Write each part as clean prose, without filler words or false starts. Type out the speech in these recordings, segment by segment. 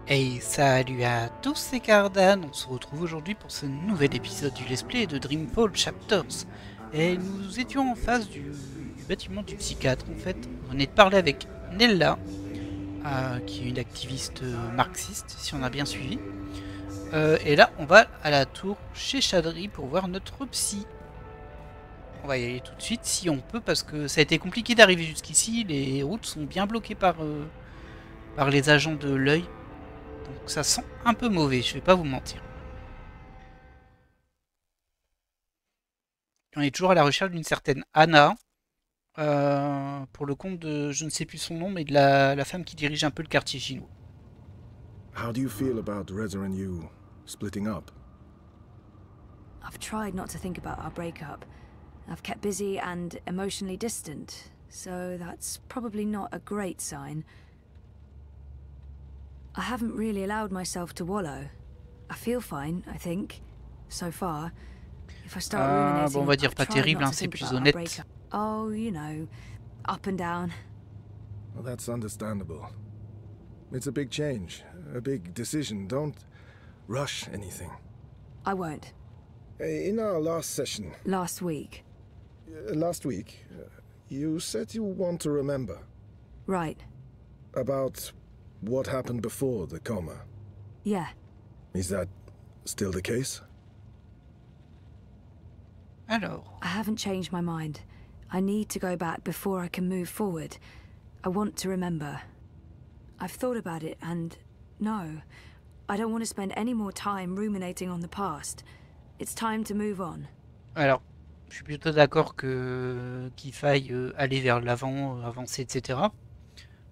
Hey, salut à tous, c'est Cardan. On se retrouve aujourd'hui pour ce nouvel épisode du Let's Play de Dreamfall Chapters. Et nous étions en face du bâtiment du psychiatre. En fait, on venait de parler avec Nella, qui est une activiste marxiste, si on a bien suivi. Et là, on va à la tour chez Chadri pour voir notre psy. On va y aller tout de suite si on peut, parce que ça a été compliqué d'arriver jusqu'ici. Les routes sont bien bloquées par les agents de l'œil. Donc ça sent un peu mauvais, je vais pas vous mentir. On est toujours à la recherche d'une certaine Anna, pour le compte de, je ne sais plus son nom, mais de la femme qui dirige un peu le quartier chinois. How do you feel about Reza and you splitting up? I've tried not to think about our breakup. I've kept busy and emotionally distant, so that's probably not a great sign. I haven't really allowed myself to wallow. I feel fine, I think, so far. If I start ruminating, bon, on va dire I've pas tried terrible, not hein, to c'est think plus about our honnête. breakup. Oh, you know, up and down. Well, that's understandable. It's a big change, a big decision. Don't rush anything. I won't. In our last session, Last week. last week, you said you want to remember Right. about what happened before the coma. Yeah. Is that still the case? Alors, I haven't changed my mind. I need to go back before I can move forward. I want to remember. I've thought about it and no, I don't want to spend any more time ruminating on the past. It's time to move on. alors, je suis plutôt d'accord qu'il faille aller vers l'avant, avancer, etc.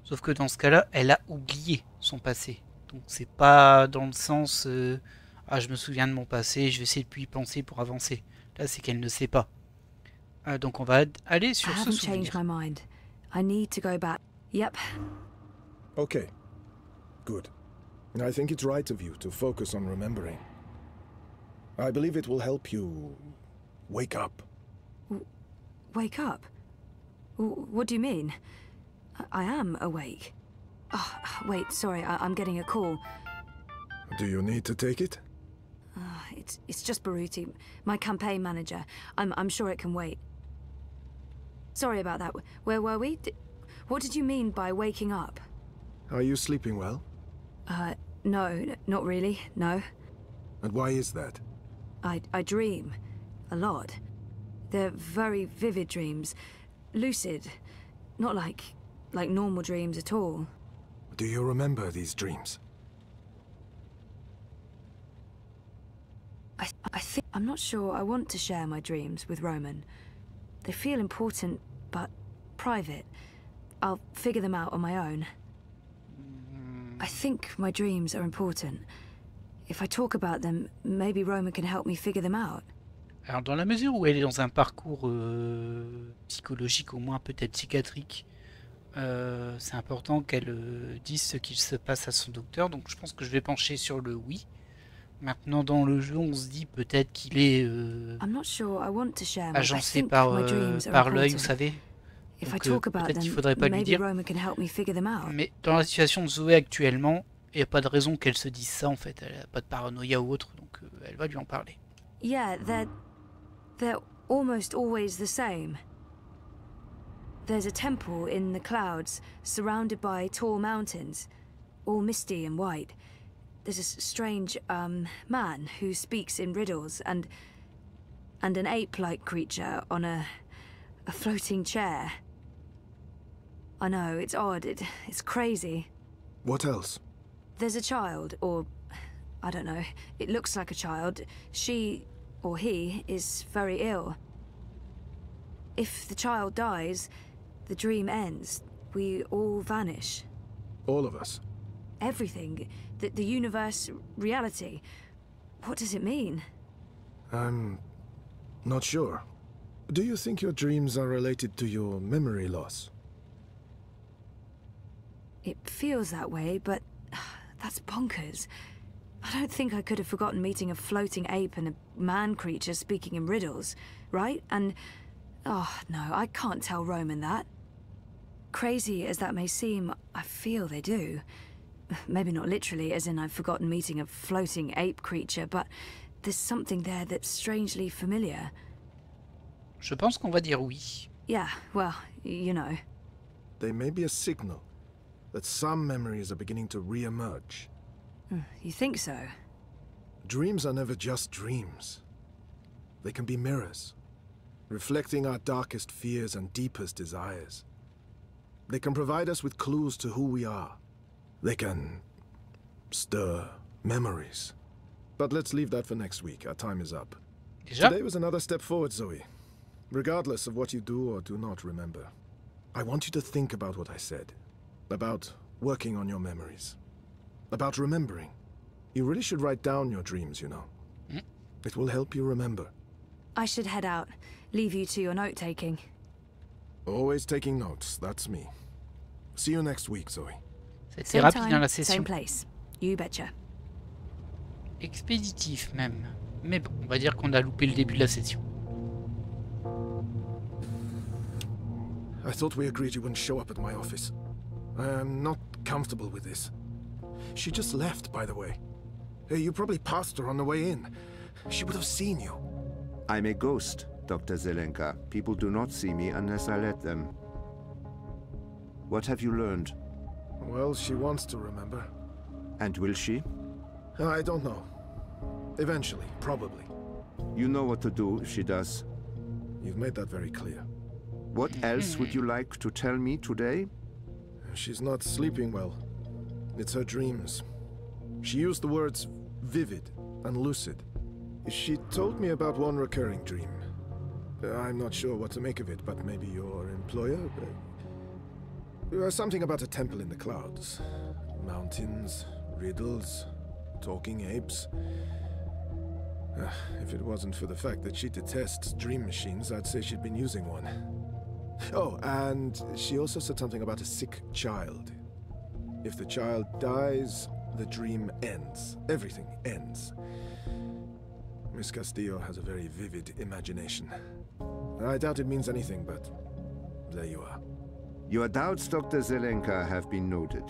Sauf que dans ce cas-là, elle a oublié son passé. Donc c'est pas dans le sens ah, je me souviens de mon passé, je vais essayer de y penser pour avancer. Là, c'est qu'elle ne sait pas. Donc on va aller I sur ce haven't changed souvenir. my mind. I need to go back. Yep. Okay. Good. I think it's right of you to focus on remembering. I believe it will help you wake up. Wake up. What do you mean? I am awake. Oh, wait, sorry, I'm getting a call. Do you need to take it? It's just Baruti, my campaign manager. I'm sure it can wait. Sorry about that. Where were we? What did you mean by waking up? Are you sleeping well? No, not really, no. And why is that? I dream. A lot. They're very vivid dreams. Lucid. Not like normal dreams at all. Do you remember these dreams? I think I'm not sure I want to share my dreams with Roman. They feel important, but private. I'll figure them out on my own. I think my dreams are important. If I talk about them, maybe Roman can help me figure them out. Alors dans la mesure où elle est dans un parcours psychologique, au moins peut-être psychiatrique, c'est important qu'elle dise ce qu'il se passe à son docteur. Donc je pense que je vais pencher sur le oui. Maintenant dans le jeu, on se dit peut-être qu'il est I'm not sure I want to share my, I agencé think par, my dreams are par l'œil, vous important. savez. If I Donc talk about peut-être qu'il them, faudrait pas lui maybe dire. Roman can help me figure them out. Mais dans la situation de Zoé actuellement, il n'y a pas de raison qu'elle se dise ça en fait. Elle n'a pas de paranoïa ou autre, donc elle va lui en parler. Yeah, they're almost always the same. There's a temple in the clouds, surrounded by tall mountains, all misty and white. There's a strange, man who speaks in riddles, and an ape-like creature on a floating chair. I know, it's odd, it's crazy. What else? There's a child, or I don't know, it looks like a child. She, or he, is very ill. If the child dies, the dream ends. We all vanish. All of us. Everything. The universe, reality. What does it mean? I'm not sure. Do you think your dreams are related to your memory loss? It feels that way, but that's bonkers. I don't think I could have forgotten meeting a floating ape and a man creature speaking in riddles, right? And, oh no, I can't tell Roman that. Crazy as that may seem, I feel they do. maybe not literally, as in I've forgotten meeting a floating ape creature, but there's something there that's strangely familiar. Je pense qu'on va dire oui. Yeah, well, you know. They may be a signal that some memories are beginning to re-emerge. You think so? Dreams are never just dreams. They can be mirrors, reflecting our darkest fears and deepest desires. They can provide us with clues to who we are. They can stir memories. But let's leave that for next week. Our time is up. Déjà? Today was another step forward, Zoe. Regardless of what you do or do not remember, I want you to think about what I said. About working on your memories. About remembering. You really should write down your dreams, you know. It will help you remember. I should head out. Leave you to your note-taking. Always taking notes, that's me. See you next week, Zoe. C'était Same rapide dans time, la same session. place. You betcha. Expéditif même. Mais bon, on va dire qu'on a loupé le début de la session. I thought we agreed you wouldn't show up at my office. I am not comfortable with this. She just left, by the way. You probably passed her on the way in. She would have seen you. I'm a ghost, Dr. Zelenka. People do not see me unless I let them. What have you learned? Well, she wants to remember. And will she? I don't know. Eventually, probably. You know what to do if she does. You've made that very clear. What else would you like to tell me today? She's not sleeping well. It's her dreams. She used the words vivid and lucid. She told me about one recurring dream. I'm not sure what to make of it, but maybe your employer? Something about a temple in the clouds. Mountains, riddles, talking apes. If it wasn't for the fact that she detests dream machines, I'd say she'd been using one. Oh, and she also said something about a sick child. If the child dies, the dream ends. Everything ends. Miss Castillo has a very vivid imagination. I doubt it means anything, but there you are. Your doubts, Dr. Zelenka, have been noted.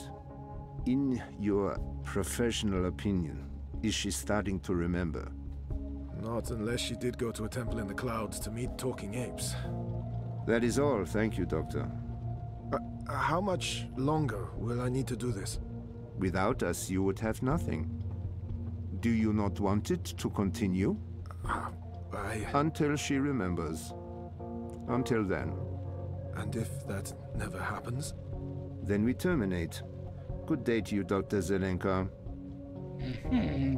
In your professional opinion, is she starting to remember? Not unless she did go to a temple in the clouds to meet talking apes. That is all, thank you, Doctor. How much longer will I need to do this? Without us, you would have nothing. Do you not want it to continue? Until she remembers. Until then. And if that never happens? Then we terminate. Good day to you, Dr. Zelenka.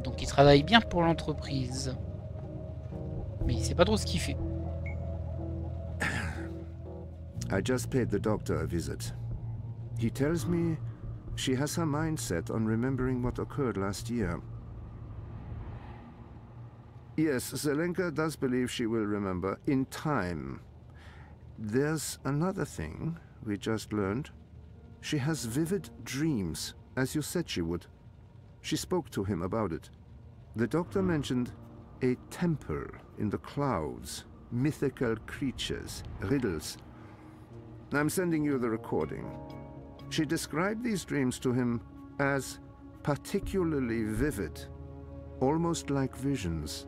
Donc il travaille bien pour l'entreprise. Mais il sait pas trop ce qu'il fait. I just paid the doctor a visit. He tells me she has her mind set on remembering what occurred last year. Yes, Zelenka does believe she will remember in time. There's another thing we just learned. She has vivid dreams, as you said she would. She spoke to him about it. The doctor mentioned a temple in the clouds, mythical creatures, riddles. I'm sending you the recording. She described these dreams to him as particularly vivid, almost like visions.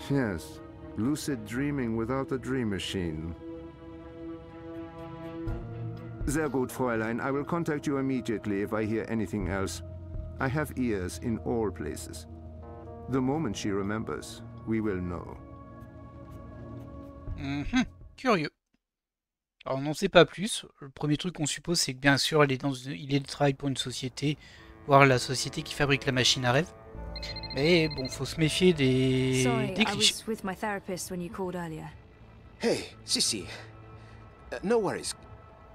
Yes, lucid dreaming without a dream machine. Sehr gut, Fräulein. I will contact you immediately if I hear anything else. I have ears in all places. The moment she remembers, we will know. Curieux. Alors on n'en sait pas plus. Le premier truc qu'on suppose, c'est que bien sûr, il est de travail pour une société, voire la société qui fabrique la machine à rêve. Mais bon, faut se méfier des Sorry, I clichés. was with my therapist when you called earlier. Hey, Sissy. No worries.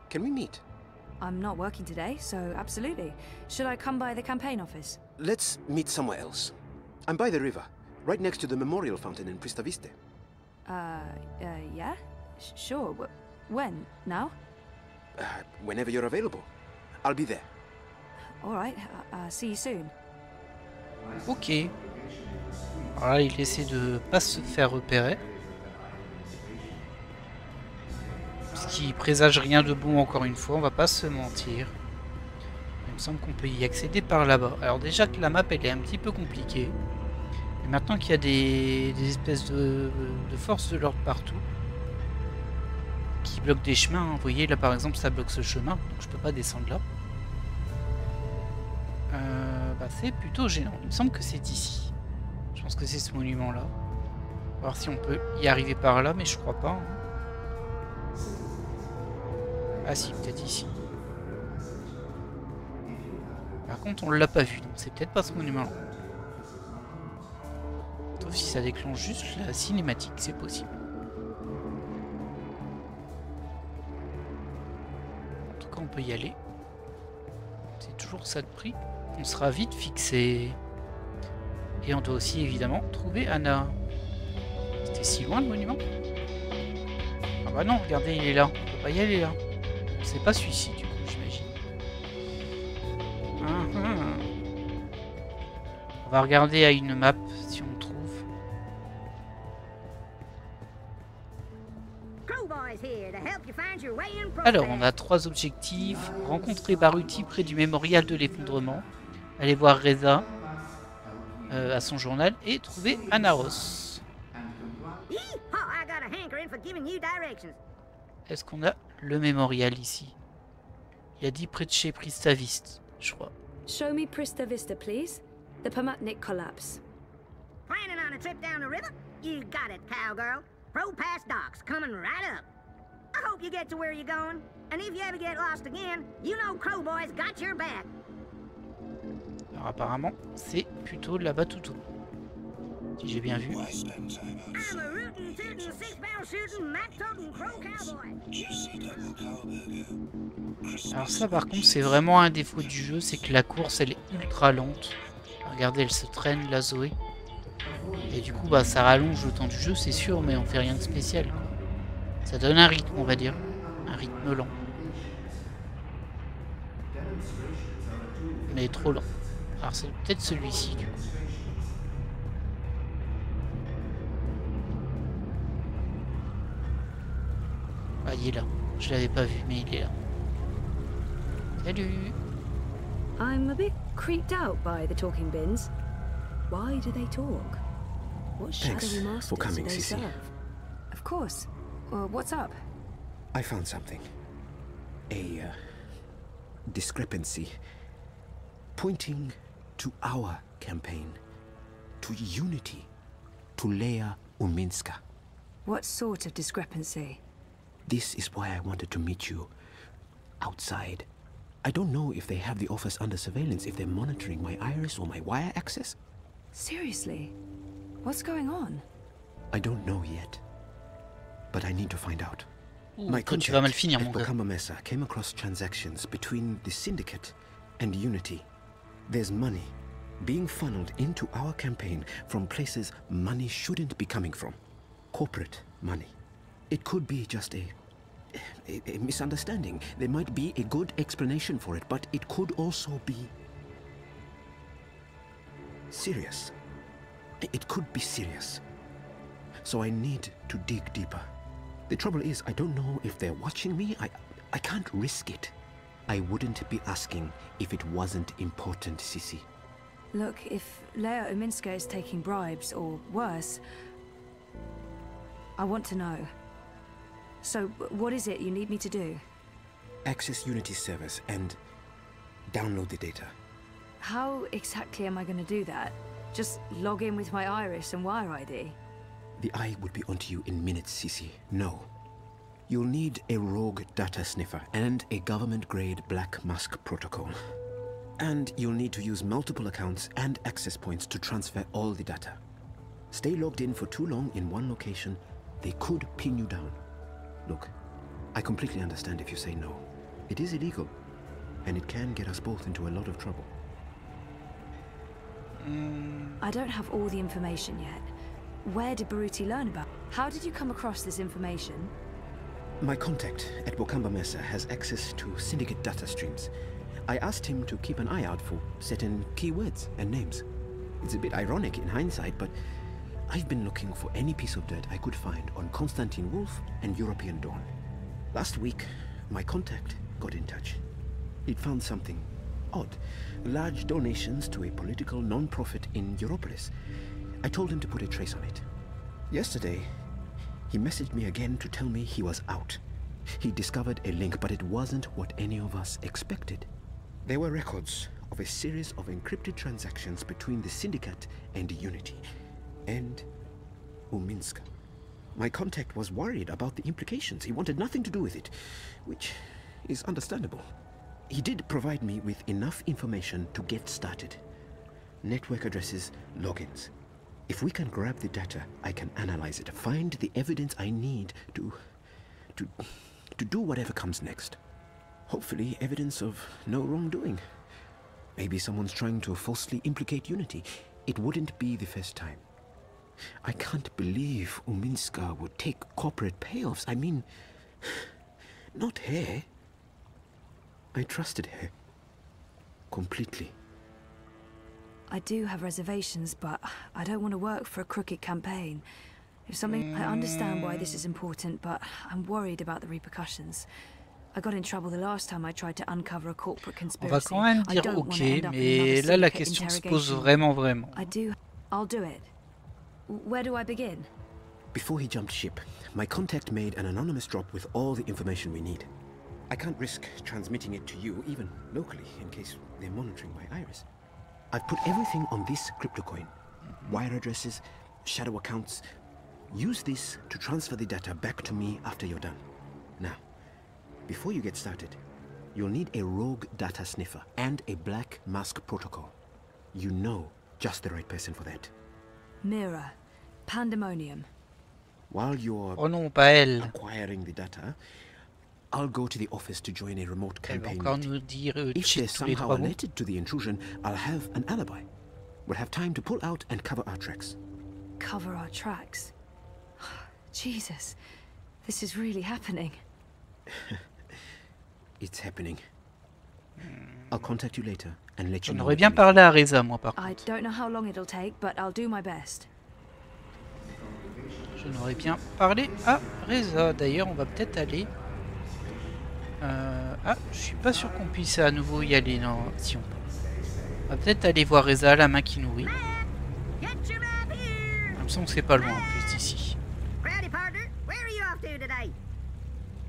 Can we meet? I'm not working today, so absolutely. Should I come by the campaign office? Let's meet somewhere else. I'm by the river, right next to the memorial fountain in Pristaviste. Yeah? Sure. When? Now? Whenever you're available. I'll be there. Alright, see you soon. Ok. Alors là, il essaie de pas se faire repérer. Ce qui présage rien de bon encore une fois, on va pas se mentir. me semble qu'on peut y accéder par là-bas. Alors déjà que la map elle est un petit peu compliquée. Et maintenant qu'il y a des espèces de forces de l'ordre partout qui bloquent des chemins, hein. Vous voyez là par exemple ça bloque ce chemin, donc je peux pas descendre là. Bah, c'est plutôt gênant. Il me semble que c'est ici. Je pense que c'est ce monument là. On va voir si on peut y arriver par là, mais je crois pas. Hein. Ah si, peut-être ici. Par contre on l'a pas vu, donc c'est peut-être pas ce monument là. Sauf si ça déclenche juste la cinématique, c'est possible. En tout cas on peut y aller. C'est toujours ça de prix. On sera vite fixé. Et on doit aussi évidemment trouver Anna. C'était si loin le monument? Ah bah non, regardez, il est là. On peut pas y aller là. C'est pas celui-ci du coup, j'imagine. On va regarder à une map si on trouve. Alors, on a 3 objectifs. Rencontrer Baruti près du mémorial de l'effondrement. Aller voir Reza à son journal et trouver Anaros. Est-ce qu'on a le mémorial ici? Il a dit près de chez Pristavist, je crois. Show me Pristavista, please. The Pamatnik collapse. Planning on a trip down the river? You got it, cowgirl. Pro-pass docks coming right up. I hope you get to where you're going. And if you ever get lost again, you know Crowboy's got your back. Alors apparemment, c'est plutôt là-bas tout au bout. Si j'ai bien vu. Alors ça par contre c'est vraiment un défaut du jeu, c'est que la course elle est ultra lente. Regardez, elle se traîne la Zoé. Et du coup bah ça rallonge le temps du jeu c'est sûr, mais on fait rien de spécial. Ça donne un rythme on va dire. Un rythme lent. Mais trop lent. Alors c'est peut-être celui-ci du coup. Ah il est là. Je l'avais pas vu mais il est là. Salut. I'm a bit creeped out by the talking bins. Why do they talk? What shadowy masters for coming, do they Sissy. serve? Of course. What's up? I found something. A discrepancy pointing to our campaign, to unity, to Leia Uminska. What sort of discrepancy? This is why I wanted to meet you outside. I don't know if they have the office under surveillance, if they're monitoring my iris or my wire access. Seriously? What's going on? I don't know yet, but I need to find out. My tu vas mal finir, mon gars. Bokamba Mesa came across transactions between the Syndicate and Unity. There's money being funneled into our campaign from places money shouldn't be coming from. Corporate money. It could be just a misunderstanding. There might be a good explanation for it, but it could also be serious. It could be serious. So I need to dig deeper. The trouble is, I don't know if they're watching me. I can't risk it. I wouldn't be asking if it wasn't important, Sissy. Look, if Leia Uminska is taking bribes, or worse, I want to know. So, what is it you need me to do? Access Unity's servers and download the data. How exactly am I going to do that? Just log in with my iris and wire ID? The eye would be onto you in minutes, Sissy. No. You'll need a rogue data sniffer and a government-grade Black Mask protocol. And you'll need to use multiple accounts and access points to transfer all the data. Stay logged in for too long in one location, they could pin you down. Look, I completely understand if you say no. It is illegal, and it can get us both into a lot of trouble. I don't have all the information yet. Where did Baruti learn about? How did you come across this information? My contact at Bokamba Mesa has access to Syndicate data streams. I asked him to keep an eye out for certain keywords and names. It's a bit ironic in hindsight, but I've been looking for any piece of dirt I could find on Constantine Wolf and European Dawn. Last week, my contact got in touch. He'd found something odd. Large donations to a political non-profit in Europolis. I told him to put a trace on it. Yesterday, he messaged me again to tell me he was out. He discovered a link, but it wasn't what any of us expected. There were records of a series of encrypted transactions between the Syndicate and Unity, and Uminska. My contact was worried about the implications. He wanted nothing to do with it, which is understandable. He did provide me with enough information to get started. Network addresses, logins. If we can grab the data, I can analyze it, find the evidence I need to do whatever comes next. Hopefully evidence of no wrongdoing. Maybe someone's trying to falsely implicate Unity. It wouldn't be the first time. I can't believe Uminska would take corporate payoffs. I mean, not her. I trusted her. Completely. I do have reservations, but I don't want to work for a crooked campaign. If something... I understand why this is important, but I'm worried about the repercussions. I got in trouble the last time I tried to uncover a corporate conspiracy. On va quand même dire ok, mais là la question se pose vraiment. I'll do it. Where do I begin? Before he jumped ship, my contact made an anonymous drop with all the information we need. I can't risk transmitting it to you, even locally, in case they're monitoring my iris. I've put everything on this cryptocoin. Wire addresses, shadow accounts. Use this to transfer the data back to me after you're done. Now, before you get started, you'll need a rogue data sniffer and a black mask protocol. You know just the right person for that. Mira. Pandemonium. While you're Oh non, pas elle. acquiring the data, I'll go to the office to join a remote Elle va campaign. encore nous dire If cheat they're tous les somehow trois mots. related to the intrusion, I'll have an alibi. We'll have time to pull out and cover our tracks. Cover our tracks. Jesus. This is really happening. It's happening. I'll contact you later and let you J'en know. aurais bien parlé à Reza, moi, par I contre. don't know how long it'll take, but I'll do my best. J'en aurais bien parlé à Reza. D'ailleurs, on va peut-être aller... Ah, je suis pas sûr qu'on puisse à nouveau y aller, non. Si on peut. On va peut-être aller voir Reza, la main qui nourrit. Get your map here. Comme ça, on sait pas loin en plus d'ici. Howdy, partner. Where are you off to today?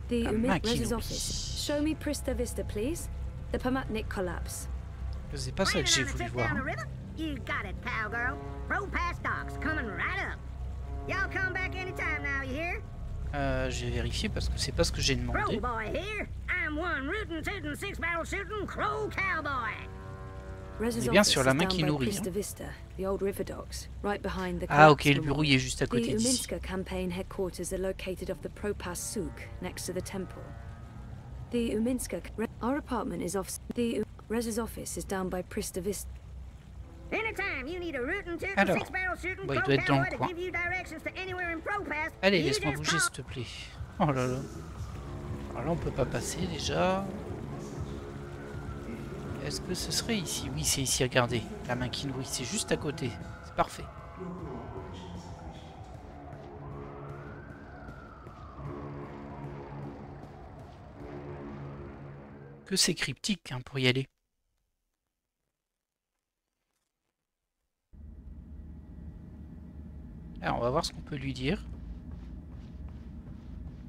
The Ah, Umid Maki Rez's Nobi. office. Show me Prista Vista, please. The Pamatnik collapse. C'est pas ça que j'ai voulu voir. Down the river? You got it, cowgirl. Pro Pass docks coming right up. Y'all come back anytime now, you hear? Je vais vérifier parce que c'est pas ce que j'ai Crow demandé. boy here. I'm one rootin' tootin' six barrel shootin' crow cowboy. Rez's est bien office sur la is main down qui by nourrit, Prista Vista, the old river docks, right behind the Ah ok, collapsed le bureau memorial. il est juste à The côté d'ici. Uminska campaign headquarters are located off the Propas Souk, next to the temple. The Uminska... Our apartment is off... The Rez's office is down by Prista Vista. Anytime you need a rootin' tootin' Alors, six barrel shootin' bah, il crow doit être dans le cowboy to coin. give you directions to anywhere in Pro Pass, Allez, you laisse-moi just bouger call. s'il te plaît. Oh là là. Alors là, on peut pas passer déjà. Est-ce que ce serait ici? Oui, c'est ici, regardez. La main qui nourrit, c'est juste à côté. C'est parfait. Que c'est cryptique hein, pour y aller. Alors, on va voir ce qu'on peut lui dire.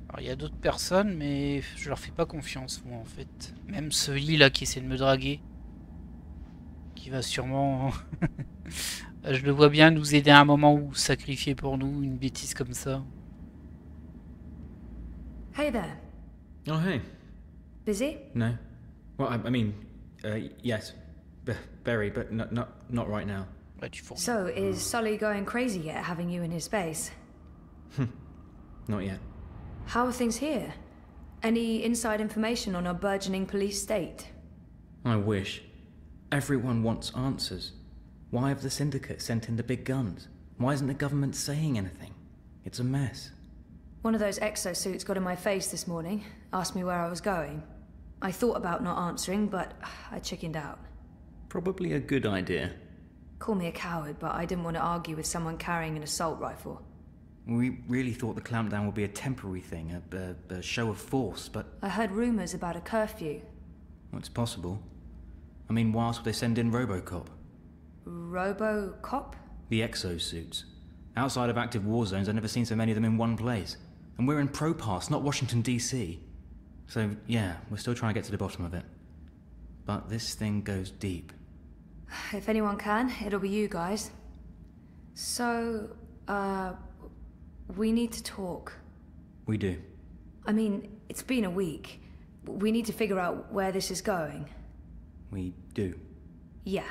Alors, il y a d'autres personnes, mais je leur fais pas confiance, moi, en fait. Même celui-là qui essaie de me draguer. Qui va sûrement... je le vois bien nous aider à un moment ou sacrifier pour nous une bêtise comme ça. Hey there. Oh, hey. Busy? No. Well, I mean, yes. Very, but not right now. Ouais, tu fournis. So, is Sully going crazy yet, having you in his base? Not yet. How are things here? Any inside information on our burgeoning police state? I wish. Everyone wants answers. Why have the Syndicate sent in the big guns? Why isn't the government saying anything? It's a mess. One of those exosuits got in my face this morning, asked me where I was going. I thought about not answering, but I chickened out. Probably a good idea. Call me a coward, but I didn't want to argue with someone carrying an assault rifle. We really thought the clampdown would be a temporary thing, a show of force, but I heard rumors about a curfew. well, it's possible. I mean, why else would they send in Robocop? Robocop? The exosuits. Outside of active war zones, I've never seen so many of them in one place. And we're in Propass, not Washington, D.C. So, yeah, we're still trying to get to the bottom of it. But this thing goes deep. If anyone can, it'll be you guys. So, we need to talk. We do. I mean, it's been a week. We need to figure out where this is going. We do. Yeah.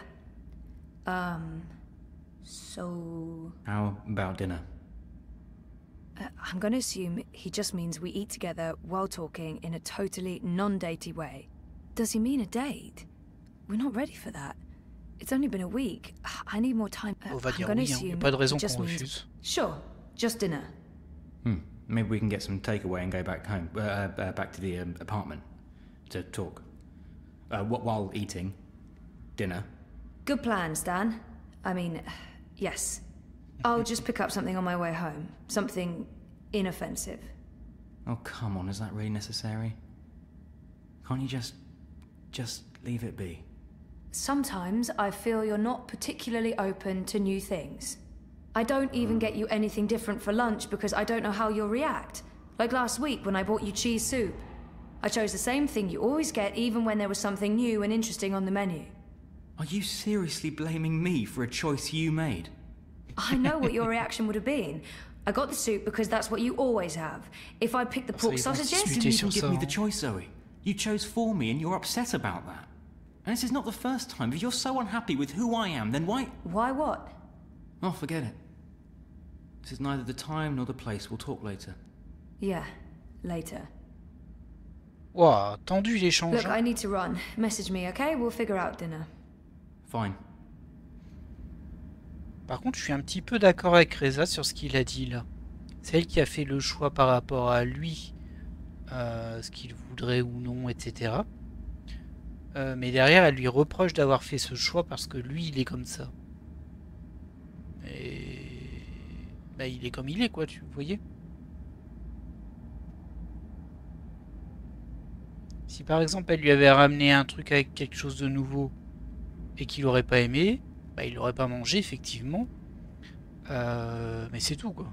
So... How about dinner? I'm gonna assume he just means we eat together while talking in a totally non-datey way. Does he mean a date? We're not ready for that. It's only been a week. I need more time. On va I'm dire gonna oui, hein. assume Y a pas de raison it just qu'on means- refuse. Sure, just dinner. Maybe we can get some takeaway and go back home, back to the apartment to talk. While eating dinner. Good plan, Stan. I mean, yes. I'll just pick up something on my way home. Something inoffensive. Oh, come on, is that really necessary? Can't you just leave it be? Sometimes I feel you're not particularly open to new things. I don't even get you anything different for lunch because I don't know how you'll react. Like last week when I bought you cheese soup. I chose the same thing you always get even when there was something new and interesting on the menu. Are you seriously blaming me for a choice you made? I know what your reaction would have been. I got the soup because that's what you always have. If I picked the pork ils vont se sausages... You disputer didn't sur even give ça, me the hein. choice, Zoe. You chose for me and you're upset about that. And this is not the first time. If you're so unhappy with who I am, then why... Why what? Oh, forget it. This is neither the time nor the place. We'll talk later. Yeah, later. Ouah, tendu l'échange. Look, I need to run. Message me, okay? We'll figure out dinner. Fine. Par contre, je suis un petit peu d'accord avec Reza sur ce qu'il a dit là. C'est elle qui a fait le choix par rapport à lui, ce qu'il voudrait ou non, etc. Mais derrière, elle lui reproche d'avoir fait ce choix parce que lui, il est comme ça. Et... bah, il est comme il est, quoi, tu voyez. Si par exemple, elle lui avait ramené un truc avec quelque chose de nouveau et qu'il aurait pas aimé, bah, il l'aurait pas mangé, effectivement. Mais c'est tout, quoi.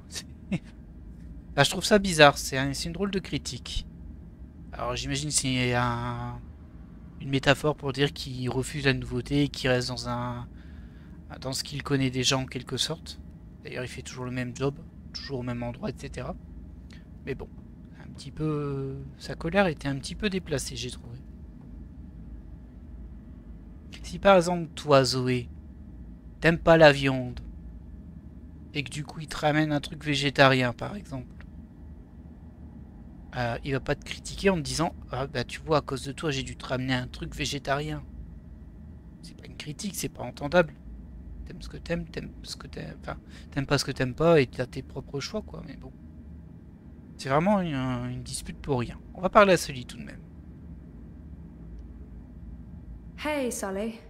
Bah, je trouve ça bizarre, c'est une drôle de critique. Alors j'imagine que c'est une métaphore pour dire qu'il refuse la nouveauté et qu'il reste dans ce qu'il connaît déjà en quelque sorte. D'ailleurs il fait toujours le même job, toujours au même endroit, etc. Mais bon, un petit peu... sa colère était un petit peu déplacée, j'ai trouvé. Si par exemple toi Zoé, t'aimes pas la viande, et que du coup il te ramène un truc végétarien par exemple, il va pas te critiquer en te disant ah bah tu vois à cause de toi j'ai dû te ramener un truc végétarien. C'est pas une critique, c'est pas entendable. T'aimes ce que t'aimes ce que t'aimes, enfin t'aimes pas ce que t'aimes pas et t'as tes propres choix quoi, mais bon. C'est vraiment une dispute pour rien. On va parler à Sully tout de même. Hey, Sully.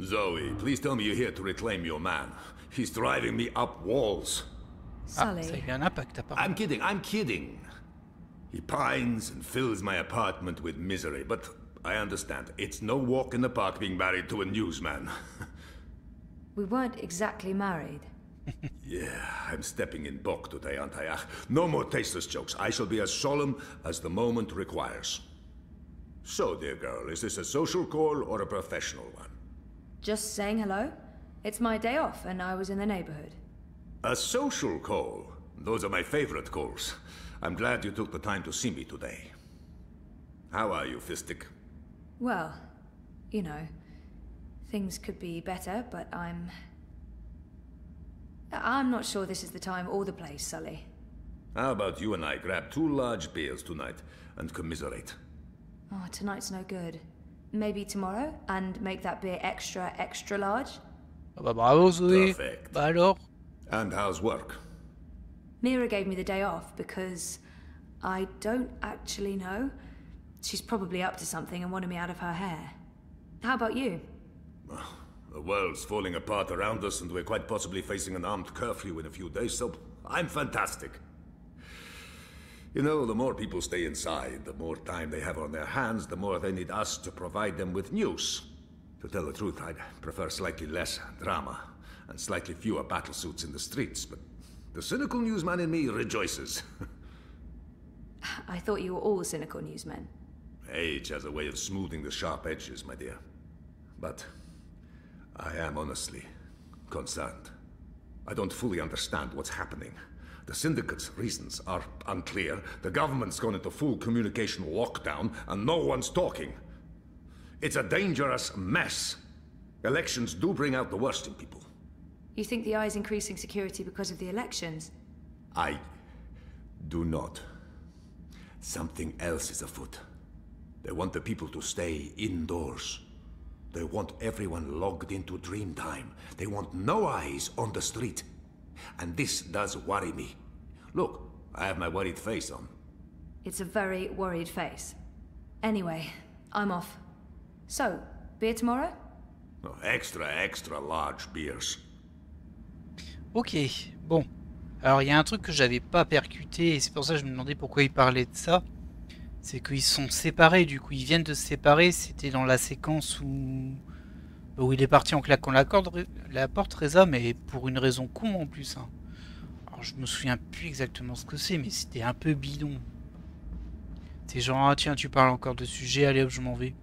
Zoe, please tell me you're here to reclaim your man. He's driving me up walls. Ah, ça a Sully. eu un impact apparemment. I'm kidding. He pines and fills my apartment with misery, but I understand. It's no walk in the park being married to a newsman. We weren't exactly married. Yeah, I'm stepping in Bok today, aren't I? No more tasteless jokes. I shall be as solemn as the moment requires. So, dear girl, is this a social call or a professional one? Just saying hello. It's my day off and I was in the neighborhood. A social call? Those are my favorite calls. I'm glad you took the time to see me today. How are you, Fistic? Well, you know, things could be better, but I'm not sure this is the time or the place, Sully. How about you and I grab 2 large beers tonight and commiserate? Oh, tonight's no good. Maybe tomorrow, and make that beer extra, extra large? Ah bah bravo Zoé. Perfect. Bah alors. And how's work? Mira gave me the day off because I don't actually know. She's probably up to something and wanted me out of her hair. How about you? The world's falling apart around us, and we're quite possibly facing an armed curfew in a few days, so I'm fantastic. You know, the more people stay inside, the more time they have on their hands, the more they need us to provide them with news. To tell the truth, I'd prefer slightly less drama and slightly fewer battlesuits in the streets, but the cynical newsman in me rejoices. I thought you were all cynical newsmen. Age has a way of smoothing the sharp edges, my dear. But I am honestly concerned. I don't fully understand what's happening. The Syndicate's reasons are unclear. The government's gone into full communication lockdown, and no one's talking. It's a dangerous mess. Elections do bring out the worst in people. You think the Eye's increasing security because of the elections? I do not. Something else is afoot. They want the people to stay indoors. They want everyone logged into Dreamtime. They want no eyes on the street. And this does worry me. Look, I have my worried face on. It's a very worried face. Anyway, I'm off. So, beer tomorrow? Oh, extra large beers. Ok, bon. Alors il y a un truc que j'avais pas percuté, et c'est pour ça que je me demandais pourquoi il parlait de ça. C'est qu'ils sont séparés, du coup ils viennent de se séparer, c'était dans la séquence où il est parti en claquant la porte, Reza, mais pour une raison con en plus. Hein. Alors je me souviens plus exactement ce que c'est, mais c'était un peu bidon. C'est genre, ah tiens tu parles encore de sujet, allez hop je m'en vais.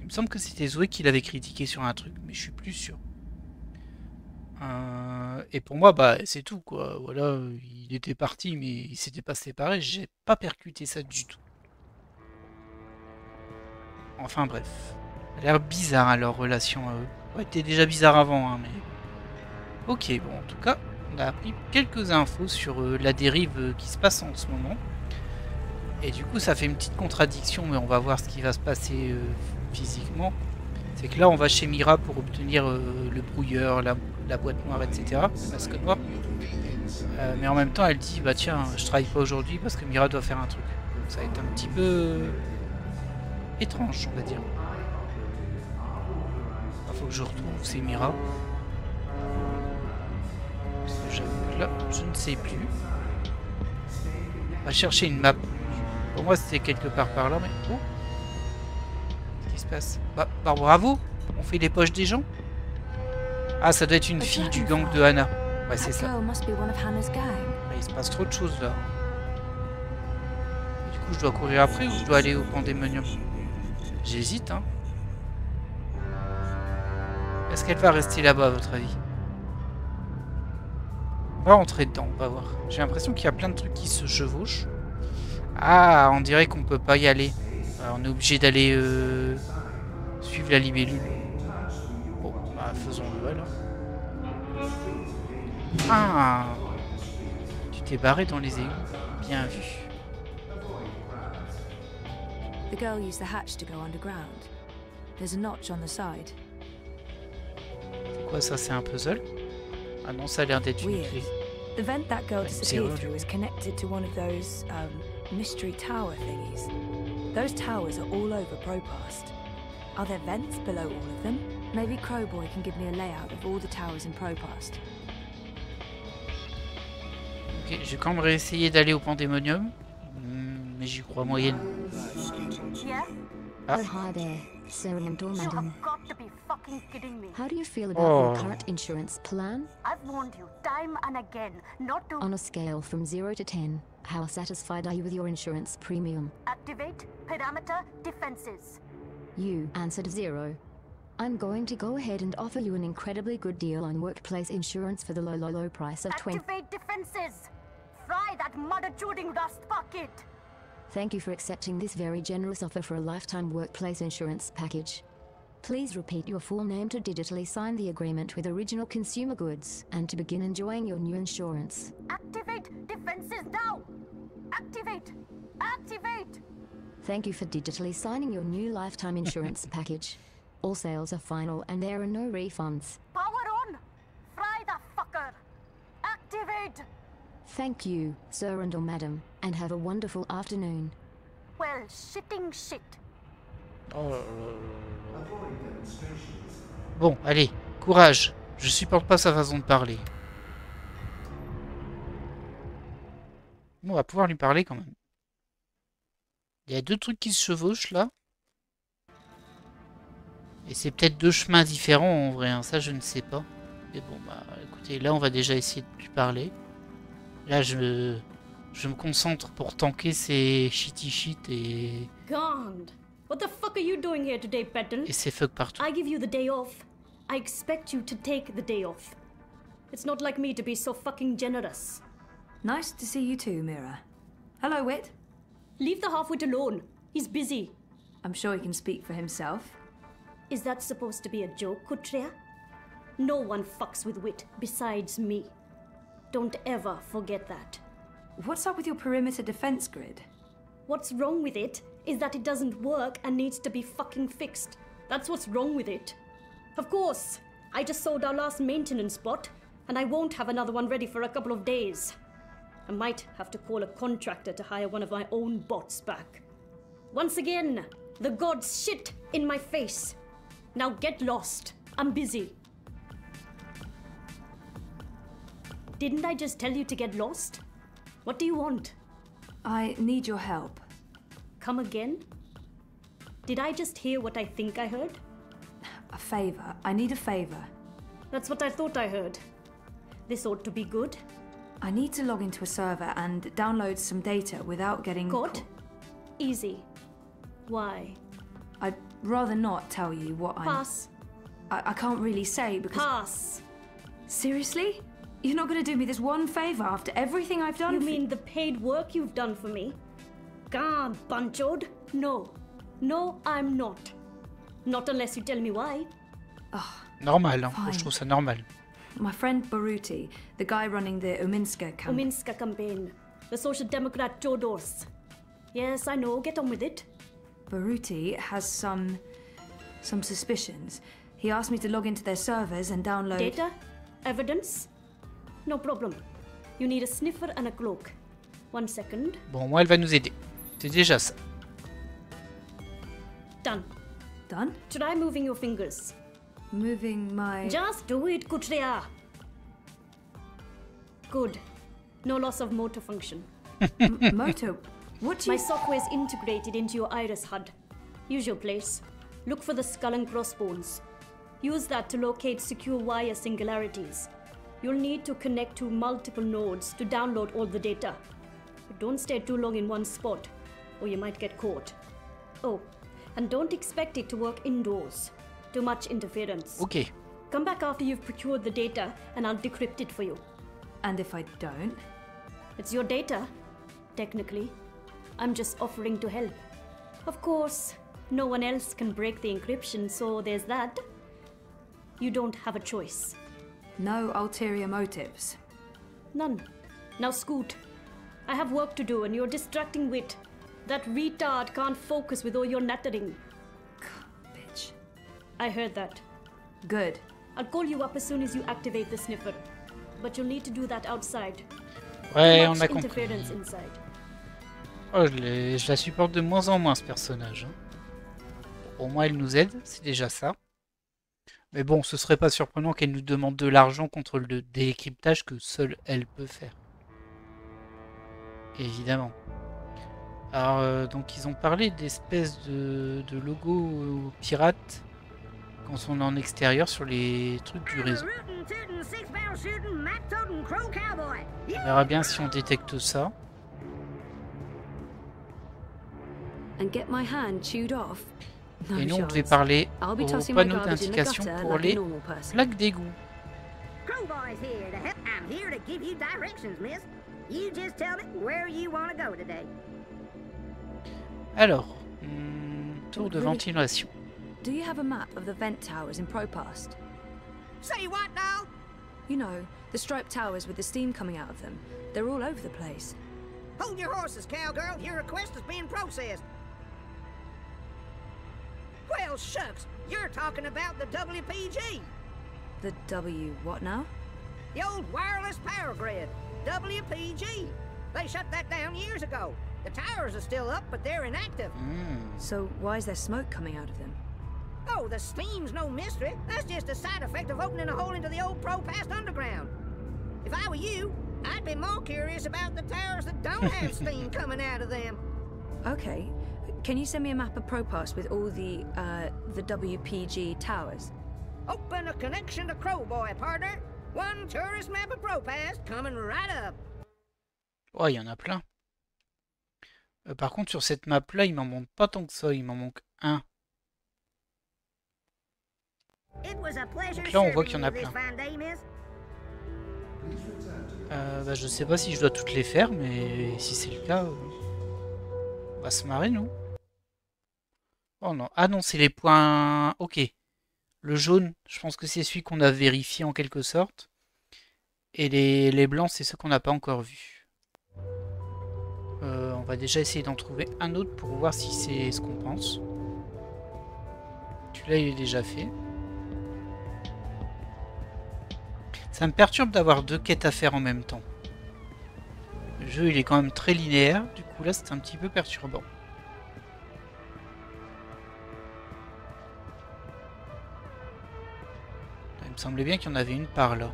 Il me semble que c'était Zoé qui l'avait critiqué sur un truc, mais je suis plus sûr. Et pour moi, bah c'est tout quoi. Voilà, il était parti, mais il s'était pas séparé. J'ai pas percuté ça du tout. Enfin bref, ça a l'air bizarre hein, leur relation à eux. Ouais, c'était déjà bizarre avant, hein, mais. Ok, bon, en tout cas, on a appris quelques infos sur la dérive qui se passe en ce moment. Et du coup, ça fait une petite contradiction, mais on va voir ce qui va se passer physiquement. C'est que là, on va chez Mira pour obtenir le brouilleur, la boîte noire, etc. Le masque noir. Mais en même temps, elle dit, bah tiens, je travaille pas aujourd'hui parce que Mira doit faire un truc. Ça va être un petit peu étrange, on va dire. Il faut que je retrouve où c'est Mira. Parce que j'avoue que là, je ne sais plus. On va chercher une map. Pour moi, c'était quelque part par là, mais... Oh, qu'est-ce qui se passe? Bah, bravo. On fait les poches des gens. Ah, ça doit être une fille du gang de Hannah. Ouais, c'est ça. Mais il se passe trop de choses, là. Du coup, je dois courir après ou je dois aller au Pandemonium? J'hésite, hein. Est-ce qu'elle va rester là-bas, à votre avis? On va rentrer dedans, on va voir. J'ai l'impression qu'il y a plein de trucs qui se chevauchent. Ah, on dirait qu'on peut pas y aller. Alors, on est obligé d'aller suivre la libellule. Bon, bah faisons-le alors. Ah, tu t'es barré dans les égouts. Bien vu. The girl used the hatch to go underground. There's a notch on the side. C'est quoi ça? C'est un puzzle? Ah non, ça a l'air d'être une clé. The vent that girl disappeared through is connected to one of those mystery tower thingies. Those towers are all over Propast. Are there vents below all of them? Maybe Crowboy can give me a layout of all the towers in Propast. Ok, je vais quand même réessayer d'aller au Pandemonium. Mais j'y crois moyenne. Ah. Oh, hi there, Sir and Madam. You have got to be fucking kidding me. How do you feel about your current insurance plan? I've warned you time and again not to On a scale from 0 to 10, how satisfied are you with your insurance premium? activate parameter defenses. You answered 0. I'm going to go ahead and offer you an incredibly good deal on workplace insurance for the low price of 20. Activate defenses. Fry that mother-chewing rust bucket. Thank you for accepting this very generous offer for a lifetime workplace insurance package. Please repeat your full name to digitally sign the agreement with Original Consumer Goods and to begin enjoying your new insurance. Activate defenses now. Activate. Activate. Thank you for digitally signing your new lifetime insurance package. All sales are final and there are no refunds. Power on. Fry the fucker. Activate. Thank you, sir and or madam, and have a wonderful afternoon. Well, shitting shit. Oh. Bon, allez, courage. Je supporte pas sa façon de parler. Bon, on va pouvoir lui parler quand même. Il y a deux trucs qui se chevauchent là. Et c'est peut-être deux chemins différents en vrai, hein, ça je ne sais pas. Mais bon, bah écoutez, là on va déjà essayer de lui parler. Là je me concentre pour tanker ces shitty shit et... God, what the fuck are you doing here today, Petal? Et ces fuck partout. I give you the day off. I expect you to take the day off. It's not like me to be so fucking generous. Nice to see you too, Mira. Hello, Wit. Leave the half-wit alone. He's busy. I'm sure he can speak for himself. Is that supposed to be a joke, Kutria? No one fucks with Wit besides me. Don't ever forget that. What's up with your perimeter defense grid? What's wrong with it is that it doesn't work and needs to be fucking fixed. That's what's wrong with it. Of course, I just sold our last maintenance spot, and I won't have another one ready for a couple of days. I might have to call a contractor to hire one of my own bots back. Once again, the gods shit in my face. Now get lost. I'm busy. Didn't I just tell you to get lost? What do you want? I need your help. Come again? Did I just hear what I think I heard? A favor. I need a favor. That's what I thought I heard. This ought to be good. I need to log into a server and download some data without getting caught. Easy. Why? I'd rather not tell you what Pass. I can't really say because... Pass. Seriously? You're not going to do me this one favor after everything I've done? You mean the paid work you've done for me? God, Bunchod. No. No, I'm not. Not unless you tell me why. Normal, hein. Moi, je trouve ça normal. My friend Baruti, the guy running the Uminska campaign. Uminska campaign. The Social Democrat Chodors. Yes, I know. Get on with it. Baruti has some suspicions. He asked me to log into their servers and download... Data? Evidence? No problem. You need a sniffer and a cloak. 1 second. Bon, moi, elle va nous aider. C'est déjà ça. Done. Done? Try moving your fingers. Moving my... Just do it, Kutria. Good. No loss of motor function. Motor? What do you... My software is integrated into your iris HUD. Use your place. Look for the skull and crossbones. Use that to locate secure wire singularities. You'll need to connect to multiple nodes to download all the data. But don't stay too long in one spot, or you might get caught. Oh, and don't expect it to work indoors. Too much interference. Okay. Come back after you've procured the data, and I'll decrypt it for you. And if I don't? It's your data, technically. I'm just offering to help. Of course, no one else can break the encryption, so there's that. You don't have a choice. No ulterior motives? None. Now scoot. I have work to do and you're distracting Wit. That retard can't focus with all your nattering. Bitch. I heard that. Good. I'll call you up as soon as you activate the sniffer. But you'll need to do that outside. Ouais, Too on much a compris. interference inside. Oh, je la supporte de moins en moins, ce personnage. Hein. Au moins, elle nous aide, c'est déjà ça. Mais bon, ce serait pas surprenant qu'elle nous demande de l'argent contre le décryptage que seule elle peut faire. Évidemment. Alors, donc ils ont parlé d'espèces de logo pirates quand on est en extérieur sur les trucs du réseau. On verra bien si on détecte ça. And get my hand chewed off. No Et nous, on chance. devait parler I'll be au tossing my panneau garbage in the d'indication gutter pour like a les normal person. plaques d'égout. Crowboy's here to help. I'm here to give you directions, miss. You just tell me where you want to go today. Alors, tour de Really? ventilation. Do you have a map of the vent towers in Propast? Say what now? You know, the striped towers with the steam coming out of them. They're all over the place. Hold your horses, cowgirl. Your request is being processed. Well, shucks. You're talking about the WPG. The W what now? The old wireless power grid. WPG. They shut that down years ago. The towers are still up, but they're inactive. So why is there smoke coming out of them? Oh, the steam's no mystery. That's just a side effect of opening a hole into the old Propast underground. If I were you, I'd be more curious about the towers that don't have steam coming out of them. Okay. Can you send me a map of Propass with all the WPG towers? Open a connection to Crowboy, partner. One tourist map of Propass coming right up. Oh, il y en a plein. Par contre, sur cette map-là, il m'en manque pas tant que ça. Il m'en manque un. Donc là, on voit qu'il y en a plein. Bah, je sais pas si je dois toutes les faire, mais si c'est le cas, on va se marrer, nous. Oh non. Ah non, c'est les points... Ok. Le jaune, je pense que c'est celui qu'on a vérifié en quelque sorte. Et les blancs, c'est ceux qu'on n'a pas encore vus. On va déjà essayer d'en trouver un autre pour voir si c'est ce qu'on pense. Celui-là, il est déjà fait. Ça me perturbe d'avoir deux quêtes à faire en même temps. Le jeu, il est quand même très linéaire. Du coup, là, c'est un petit peu perturbant. Il me semblait bien qu'il y en avait une par là.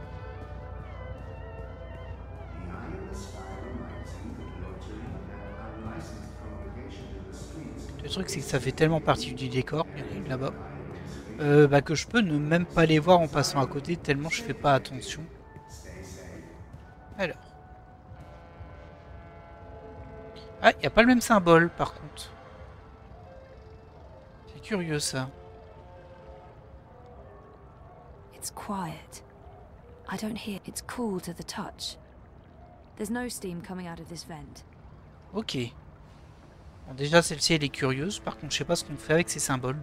Le truc, c'est que ça fait tellement partie du décor, il y en a une là-bas, bah, que je peux ne même pas les voir en passant à côté, tellement je fais pas attention. Alors. Ah, il n'y a pas le même symbole, par contre. C'est curieux, ça. It's quiet. I don't hear. It's cool to the touch. There's no steam coming out of this vent. Ok. Bon, déjà, celle-ci, elle est curieuse. Par contre, je sais pas ce qu'on fait avec ces symboles.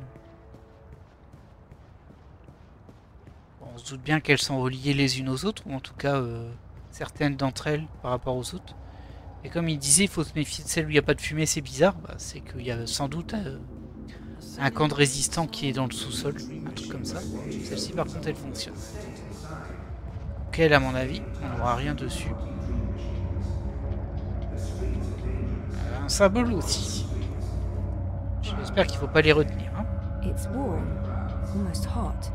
Bon, on se doute bien qu'elles sont reliées les unes aux autres, ou en tout cas, certaines d'entre elles par rapport aux autres. Et comme il disait, il faut se méfier de celle où il n'y a pas de fumée, c'est bizarre. Bah, c'est qu'il y a sans doute un camp de résistants qui est dans le sous-sol, un truc comme ça. Celle-ci, par contre, elle fonctionne. Donc elle, à mon avis, on n'aura rien dessus. Un symbole aussi. J'espère qu'il ne faut pas les retenir. Hein. It's warm, almost hot.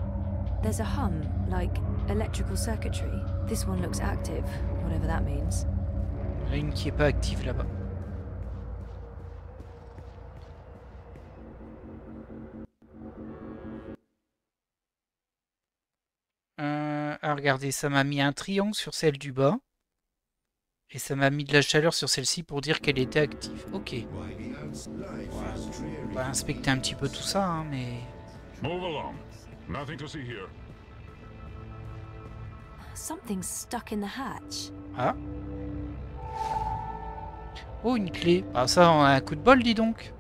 There's a hum, like electrical circuitry. This one looks active, whatever that means. Il y en a une qui n'est pas active là-bas. Ah, regardez, ça m'a mis un triangle sur celle du bas. Et ça m'a mis de la chaleur sur celle-ci pour dire qu'elle était active. Ok. On va inspecter un petit peu tout ça, hein, mais... Something's stuck in the hatch. Ah. Oh, une clé. Ah, ça, on a un coup de bol, dis donc.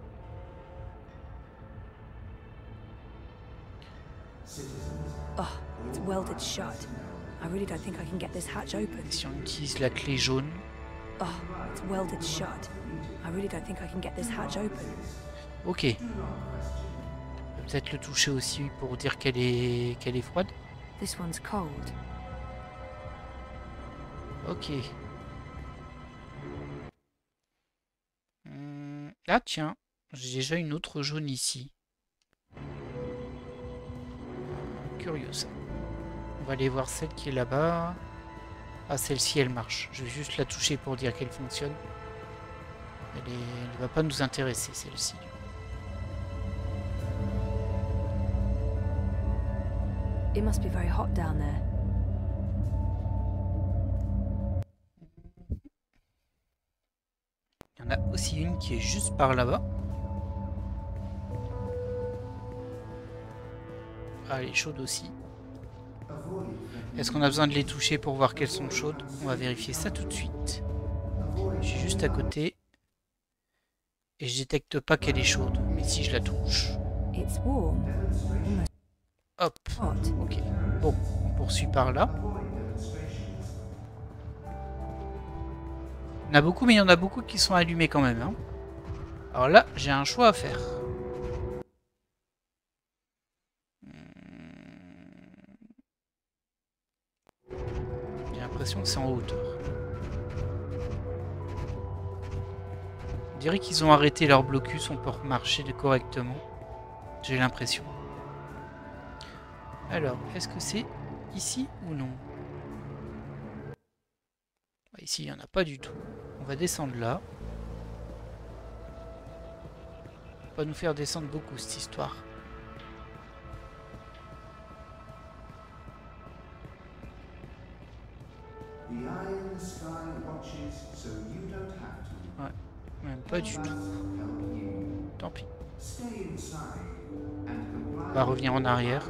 Oh, it's welded shut. I really don't think I can get this hatch open. Si on utilise la clé jaune. Oh, it's welded shut. I really don't think I can get this hatch open. Ok. Peut-être le toucher aussi pour dire qu'elle est froide. This one's cold. Ok. Ah tiens, j'ai déjà une autre jaune ici. Curieux ça. On va aller voir celle qui est là-bas. Ah, celle-ci elle marche. Je vais juste la toucher pour dire qu'elle fonctionne. Elle ne va pas nous intéresser celle-ci. It must be very hot down there. Il y en a aussi une qui est juste par là-bas. Ah, elle est chaude aussi. Est-ce qu'on a besoin de les toucher pour voir qu'elles sont chaudes? On va vérifier ça tout de suite. Je suis juste à côté. Et je détecte pas qu'elle est chaude. Mais si je la touche... Hop. Ok. Bon, on poursuit par là. Il y en a beaucoup, mais il y en a beaucoup qui sont allumés quand même. Hein. Alors là, j'ai un choix à faire. J'ai l'impression que c'est en hauteur. On dirait qu'ils ont arrêté leur blocus, on peut marcher correctement. J'ai l'impression. Alors, est-ce que c'est ici ou non? Ici, il n'y en a pas du tout. On va descendre là. pas nous faire descendre beaucoup cette histoire. Ouais, même pas du tout. Tant pis. On va revenir en arrière.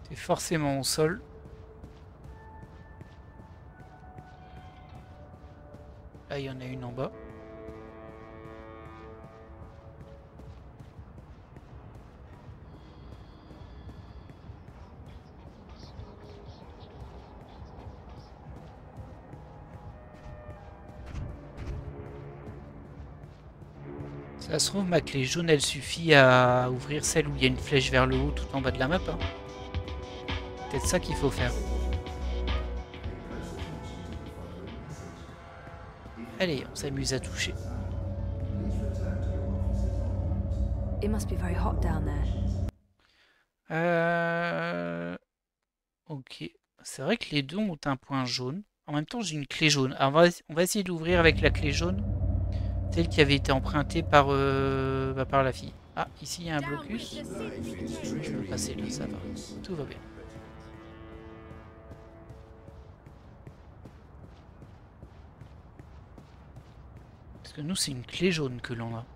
C'est forcément au sol. Là, il y en a une en bas. Ça se trouve, ma clé jaune, elle suffit à ouvrir celle où il y a une flèche vers le haut tout en bas de la map. Hein. Peut-être ça qu'il faut faire. Allez, on s'amuse à toucher. It must be very hot down there. Ok. C'est vrai que les deux ont un point jaune. En même temps, j'ai une clé jaune. Alors, on va essayer d'ouvrir avec la clé jaune. Celle qui avait été empruntée par la fille. Ah, ici il y a un blocus. Je peux passer là, ça va. Tout va bien. Parce que nous, c'est une clé jaune que l'on a.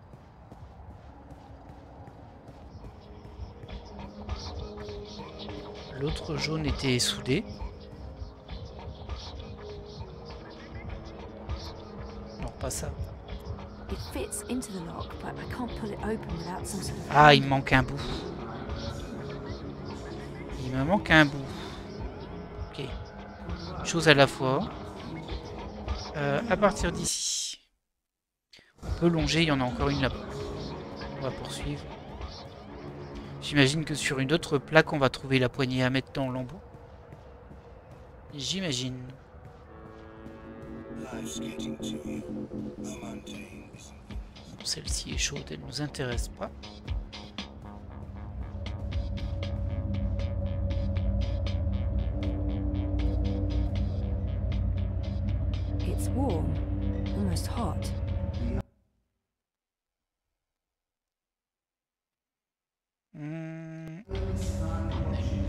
L'autre jaune était soudé. Non, pas ça. Ah, il me manque un bout. Il me manque un bout. Ok. Une chose à la fois. À partir d'ici. On peut longer, il y en a encore une là-bas. On va poursuivre. J'imagine que sur une autre plaque, on va trouver la poignée à mettre dans l'embout. J'imagine. Celle-ci est chaude, elle nous intéresse pas. It's warm, almost hot.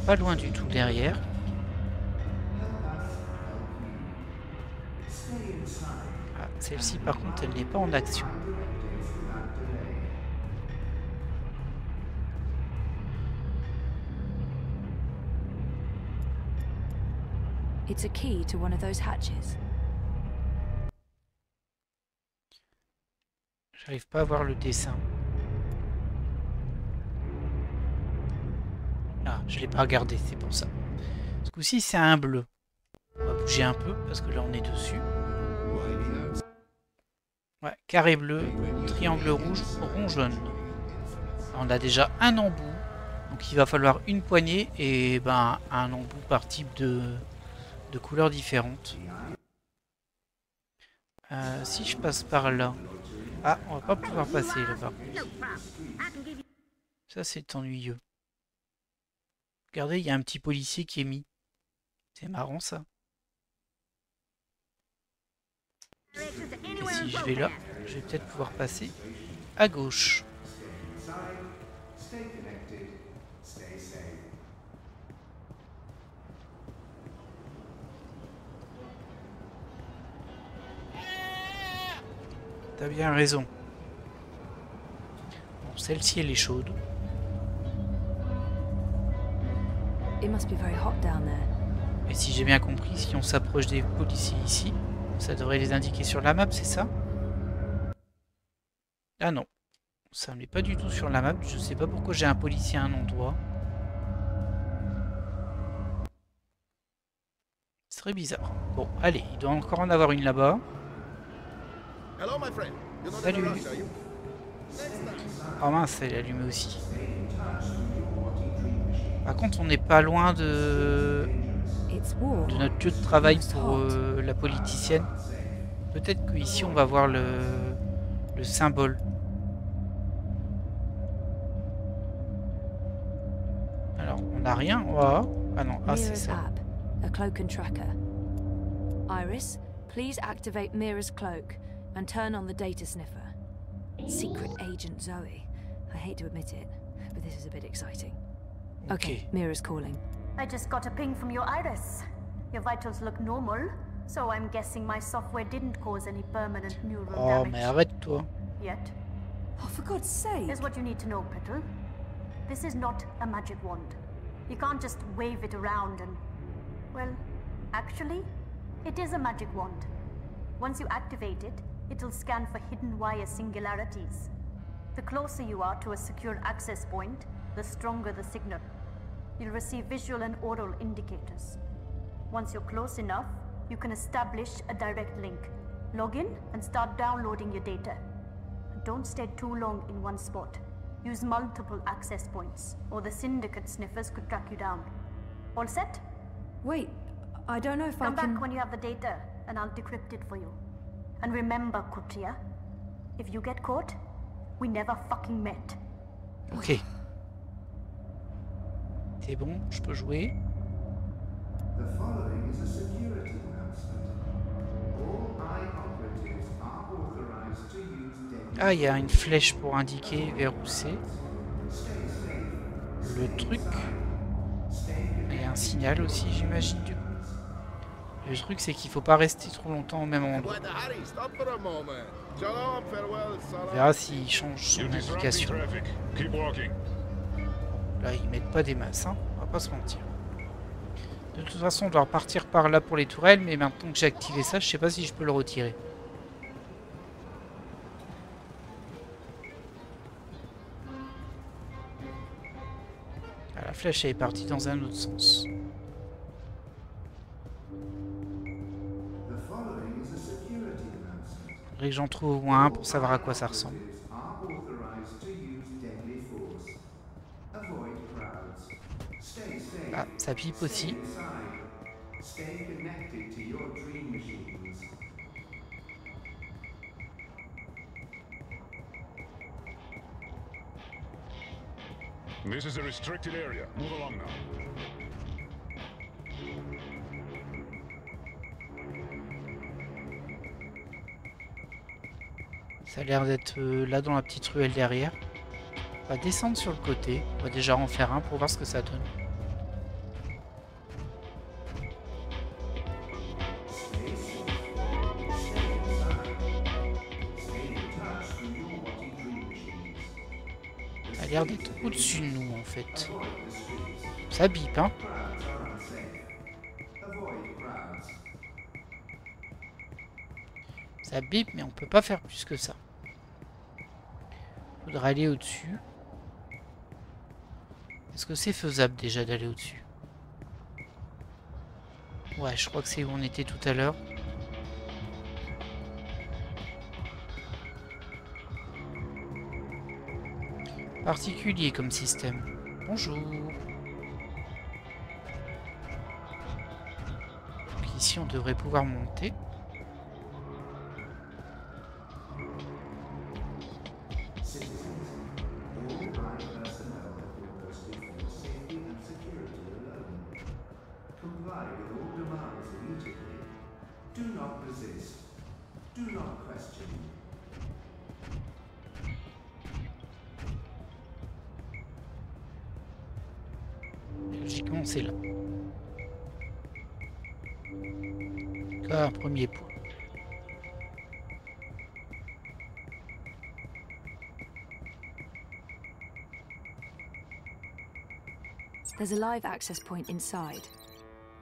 Pas loin du tout derrière. Ah, celle-ci par contre elle n'est pas en action. It's a key to one of those hatches. J'arrive pas à voir le dessin. Ah, je l'ai pas regardé, c'est pour ça. Ce coup-ci, c'est un bleu. On va bouger un peu parce que là, on est dessus. Ouais, carré bleu, triangle rouge, rond jaune. On a déjà un embout, donc il va falloir une poignée et ben un embout par type de couleurs différentes. Si je passe par là, ah, on va pas pouvoir passer là par contre. Ça c'est ennuyeux. Regardez, il y a un petit policier qui est mis. C'est marrant ça. Et si je vais là, je vais peut-être pouvoir passer à gauche. T'as bien raison. Bon, celle-ci elle est chaude. It must be very hot down there. Et si j'ai bien compris, si on s'approche des policiers ici, ça devrait les indiquer sur la map, c'est ça? Ah non, ça n'est pas du tout sur la map. Je sais pas pourquoi j'ai un policier à un endroit. C'est très bizarre. Bon, allez, il doit encore en avoir une là-bas. Salut. Oh mince, elle est allumée aussi. Par contre, on n'est pas loin de notre lieu de travail pour la politicienne. Peut-être qu'ici, on va voir le symbole. Alors, on n'a rien. Oh. Ah non, ah c'est ça. A cloak and tracker. Iris, please activate Mira's cloak and turn on the data sniffer. Secret Agent Zoe. I hate to admit it, but this is a bit exciting. Okay, Mira's calling. I just got a ping from your iris. Your vitals look normal, so I'm guessing my software didn't cause any permanent neural damage. Oh, mais arrête-toi. Yet. Oh, for God's sake! Here's what you need to know, Petal. This is not a magic wand. You can't just wave it around and... Well, actually, it is a magic wand. Once you activate it, it'll scan for hidden wire singularities. The closer you are to a secure access point, the stronger the signal. You'll receive visual and oral indicators. Once you're close enough, you can establish a direct link. Log in and start downloading your data. Don't stay too long in one spot. Use multiple access points, or the Syndicate sniffers could track you down. All set? Wait, I don't know if I can... Come back when you have the data, and I'll decrypt it for you. And remember, Kutria, if you get caught, we never fucking met. Ok. C'est bon, je peux jouer. The following is a security announcement. All operatives are authorized to use deadly... Ah, il y a une flèche pour indiquer vers où c'est. Le truc. Il y a un signal aussi, j'imagine, du coup. Le truc, c'est qu'il faut pas rester trop longtemps au même endroit. On verra s'il change son indication. Là, ils mettent pas des masses, hein. On va pas se mentir. De toute façon, on doit repartir par là pour les tourelles, mais maintenant que j'ai activé ça, je sais pas si je peux le retirer. Ah, la flèche elle est partie dans un autre sens. Faudrait que j'en trouve au moins un pour savoir à quoi ça ressemble. Ah, ça pipe aussi. This is a restricted area. Move along now. Ça a l'air d'être là dans la petite ruelle derrière. On va descendre sur le côté. On va déjà en faire un pour voir ce que ça donne. Ça a l'air d'être au-dessus de nous en fait. Ça bip, hein. Ça bip, mais on peut pas faire plus que ça. Faudra aller au-dessus. Est-ce que c'est faisable déjà d'aller au-dessus? Ouais, je crois que c'est où on était tout à l'heure. Particulier comme système. Bonjour. Donc ici, on devrait pouvoir monter. Logiquement, c'est là. Un premier point. There's a live access point inside.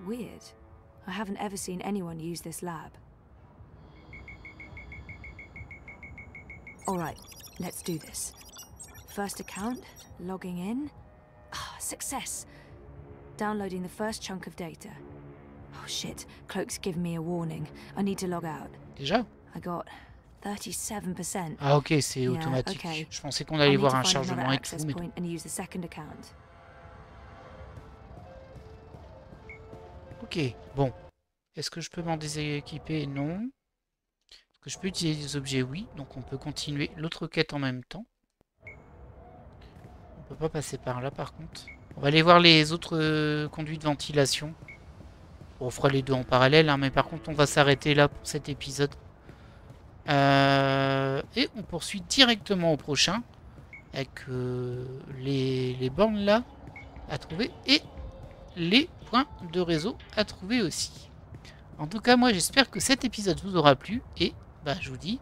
Weird. I haven't ever seen anyone use this lab. Alright, let's do this. First account, logging in. Ah, success! Downloading the first chunk of data. Oh shit, Cloak's given me a warning. I need to log out. Déjà? I got 37%. Ah ok, c'est automatique. Yeah, okay. Je pensais qu'on allait voir un chargement et tout, mais... And use the second account. Ok, bon. Est-ce que je peux m'en déséquiper? Non. Est-ce que je peux utiliser des objets? Oui. Donc on peut continuer l'autre quête en même temps. On peut pas passer par là par contre. On va aller voir les autres conduits de ventilation. Bon, on fera les deux en parallèle, hein, mais par contre on va s'arrêter là pour cet épisode. Et on poursuit directement au prochain avec les bornes là à trouver et les points de réseau à trouver aussi. En tout cas, moi j'espère que cet épisode vous aura plu et bah, je vous dis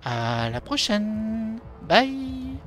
à la prochaine. Bye.